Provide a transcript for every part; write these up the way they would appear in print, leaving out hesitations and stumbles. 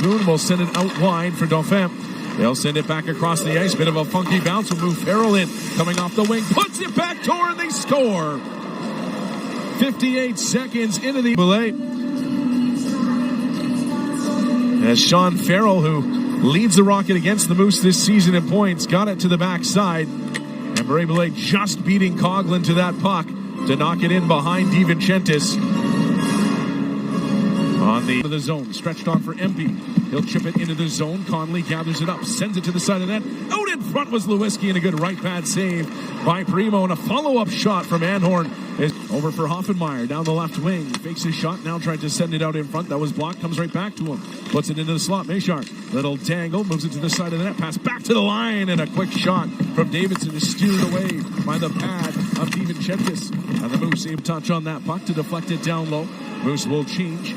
Moon will send it out wide for Dauphin. They'll send it back across the ice. Bit of a funky bounce will move Farrell in. Coming off the wing, puts it back toward, and they score. 58 seconds into the delay. As Sean Farrell, who leads the Rocket against the Moose this season in points, got it to the backside. And Bray just beating Coughlin to that puck to knock it in behind DiVincentis. On the zone, stretched on for Empey. He'll chip it into the zone. Conley gathers it up, sends it to the side of the net. Out in front was Lewinsky, and a good right pad save by Primeau. And a follow-up shot from Anhorn is over for Hoffenmeyer. Down the left wing, fakes his shot, now tried to send it out in front. That was blocked, comes right back to him. Puts it into the slot. Mayshar, little dangle, moves it to the side of the net. Pass back to the line, and a quick shot from Davidson is steered away by the pad of DiVincentis. And the Moose able touch on that puck to deflect it down low. Moose will change,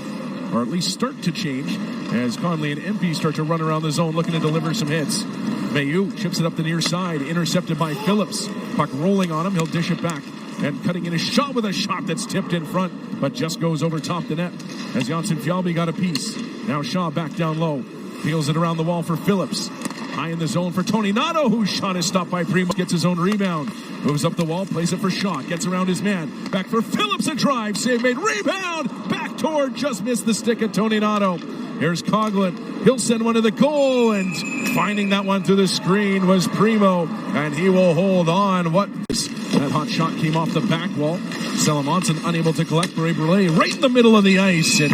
or at least start to change, as Conley and Empey start to run around the zone looking to deliver some hits. Mailloux chips it up the near side, intercepted by Phillips. Puck rolling on him, he'll dish it back. And cutting in his shot with a shot that's tipped in front, but just goes over top the net as Janssen Fjallby got a piece. Now Shaw back down low, peels it around the wall for Phillips. High in the zone for Tony Nato, whose shot is stopped by Primeau. Gets his own rebound, moves up the wall, plays it for Shaw, gets around his man. Back for Phillips, a drive, save made, rebound, back toward, just missed the stick of Tony Nato. Here's Coughlin, he'll send one to the goal, and finding that one through the screen was Primeau, and he will hold on. That hot shot came off the back wall. Salamonson unable to collect. Bray right in the middle of the ice, and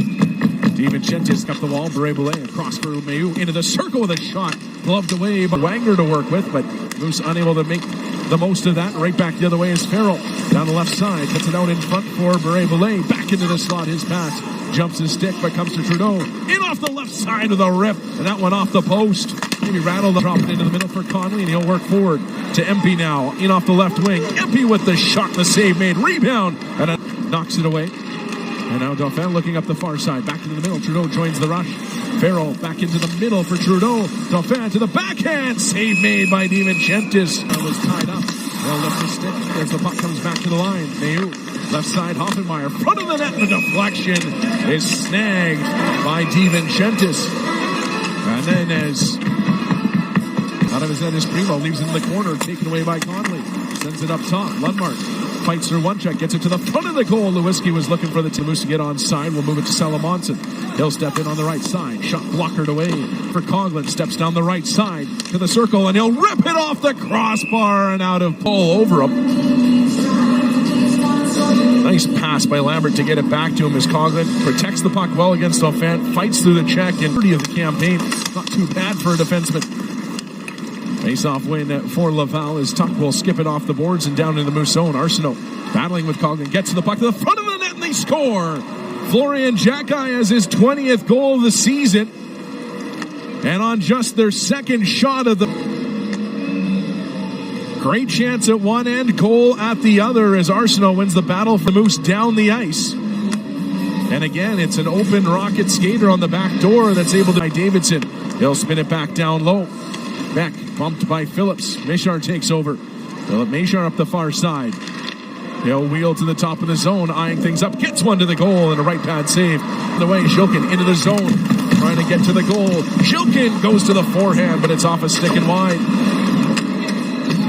DiVincentis got the wall. Bray across for Mailloux into the circle with a shot, gloved away by Wagner to work with, but Moose unable to make the most of that. Right back the other way is Farrell down the left side, cuts it out in front for Bray. Back into the slot, his pass jumps his stick, but comes to Trudeau in off the left side with a rip, and that one off the post. Maybe rattle the drop it into the middle for Conley, and he'll work forward to Empey now, in off the left wing. Empey with the shot, the save made, rebound, and knocks it away. And now Dauphin looking up the far side, back into the middle. Trudeau joins the rush. Farrell back into the middle for Trudeau. Dauphin to the backhand, save made by DiVincentis. That was tied up. They'll lift the stick as the puck comes back to the line. Mailloux, left side, Hoffenmeyer, front of the net, and the deflection is snagged by DiVincentis. And then as out of his net is Primeau, leaves it in the corner, taken away by Conley. Sends it up top. Lundmark fights through one check, gets it to the front of the goal. Lewinsky was looking for the Moose to get on side. We'll move it to Salamonson. He'll step in on the right side. Shot blockered away for Coughlin. Steps down the right side to the circle, and he'll rip it off the crossbar and out of pull over him. Nice pass by Lambert to get it back to him as Coughlin protects the puck well against Dauphin, fights through the check, and 30 of the campaign. Not too bad for a defenseman. Face-off win for Laval as Tuch will skip it off the boards and down in the Moose zone. Arsenault battling with Coughlin, gets to the puck to the front of the net, and they score. Florian Xhekaj has his 20th goal of the season, and on just their second shot of the great chance at one end, goal at the other as Arsenault wins the battle for the Moose down the ice. And again, it's an open Rocket skater on the back door that's able to by Davidson. He'll spin it back down low. Beck bumped by Phillips. Mayshar takes over. Philip Mayshar up the far side. He'll wheel to the top of the zone, eyeing things up. Gets one to the goal and a right pad save. On the way, Xhekaj into the zone, trying to get to the goal. Xhekaj goes to the forehand, but it's off a stick and wide.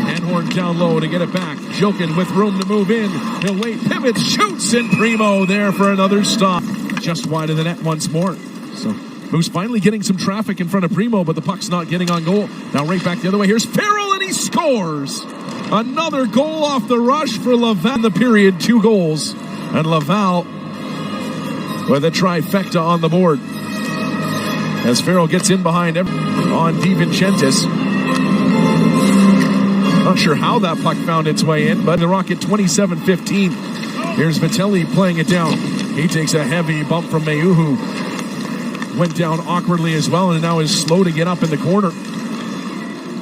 Anhorn down low to get it back. Xhekaj with room to move in. He'll wait, pivots, shoots, and Primeau there for another stop. Just wide of the net once more. So Moose finally getting some traffic in front of Primeau, but the puck's not getting on goal. Now right back the other way. Here's Farrell, and he scores. Another goal off the rush for Laval in the period. 2 goals. And Laval with a trifecta on the board. As Farrell gets in behind him on DiVincentis. Not sure how that puck found its way in, but the Rocket 27-15. Here's Vitelli playing it down. He takes a heavy bump from Mailloux, who went down awkwardly as well, and now is slow to get up in the corner.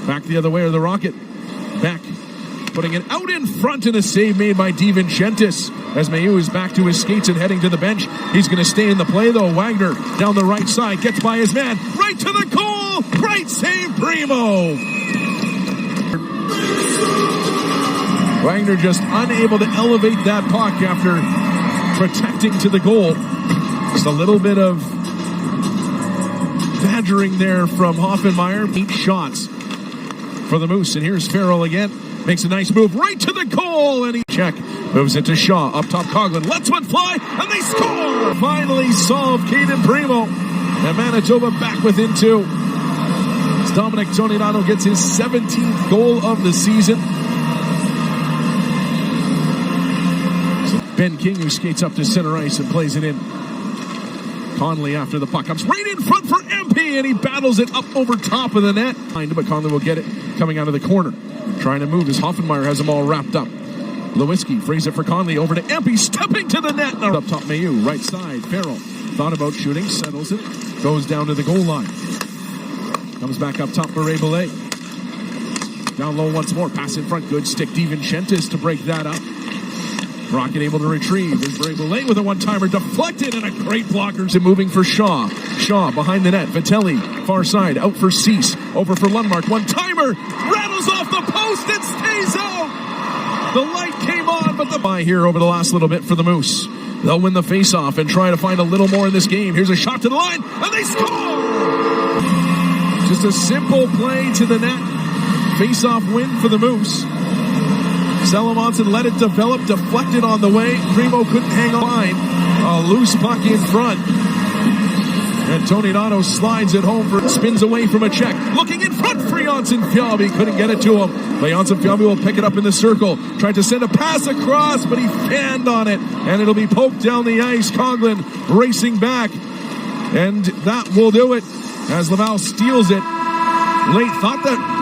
Back the other way are the Rocket. Beck putting it out in front, and a save made by DiVincentis as Mailloux is back to his skates and heading to the bench. He's going to stay in the play though. Wagner down the right side, gets by his man, right to the goal. Great save, Primeau. Wagner just unable to elevate that puck after protecting to the goal. Just a little bit of badgering there from Hoffenmeyer. 8 shots for the Moose, and here's Farrell again. Makes a nice move right to the goal, and he check. Moves it to Shaw. Up top, Coughlin lets one fly, and they score! Finally solved Caden Primeau. And Manitoba back within 2. Dominic Toninato gets his 17th goal of the season. Ben King, who skates up to center ice and plays it in. Conley after the puck comes right in front for MP, and he battles it up over top of the net. But Conley will get it coming out of the corner. Trying to move as Hoffenmeyer has them all wrapped up. Lewinsky frays it for Conley over to MP, stepping to the net. Now up top, Mailloux, right side. Farrell thought about shooting, settles it, goes down to the goal line. Comes back up top for Ray-Belay. Down low once more, pass in front, good stick. DiVincentis to break that up. Rocket able to retrieve. Is Ray-Belay with a one-timer, deflected, and a great blocker. Moving for Shaw. Shaw behind the net. Vitelli, far side, out for Cease. Over for Lundmark, one-timer, rattles off the post and stays out. The light came on, but the by here over the last little bit for the Moose. They'll win the face-off and try to find a little more in this game. Here's a shot to the line, and they score! Just a simple play to the net. Face-off win for the Moose. Salamonson let it develop, deflected on the way. Primeau couldn't hang on. A loose puck in front. And Toninato slides it home for spins away from a check. Looking in front for Janssen-Fjällby. Couldn't get it to him. But Janssen-Fjällby will pick it up in the circle. Tried to send a pass across, but he fanned on it. And it'll be poked down the ice. Coughlin racing back. And that will do it as Laval steals it. Late thought that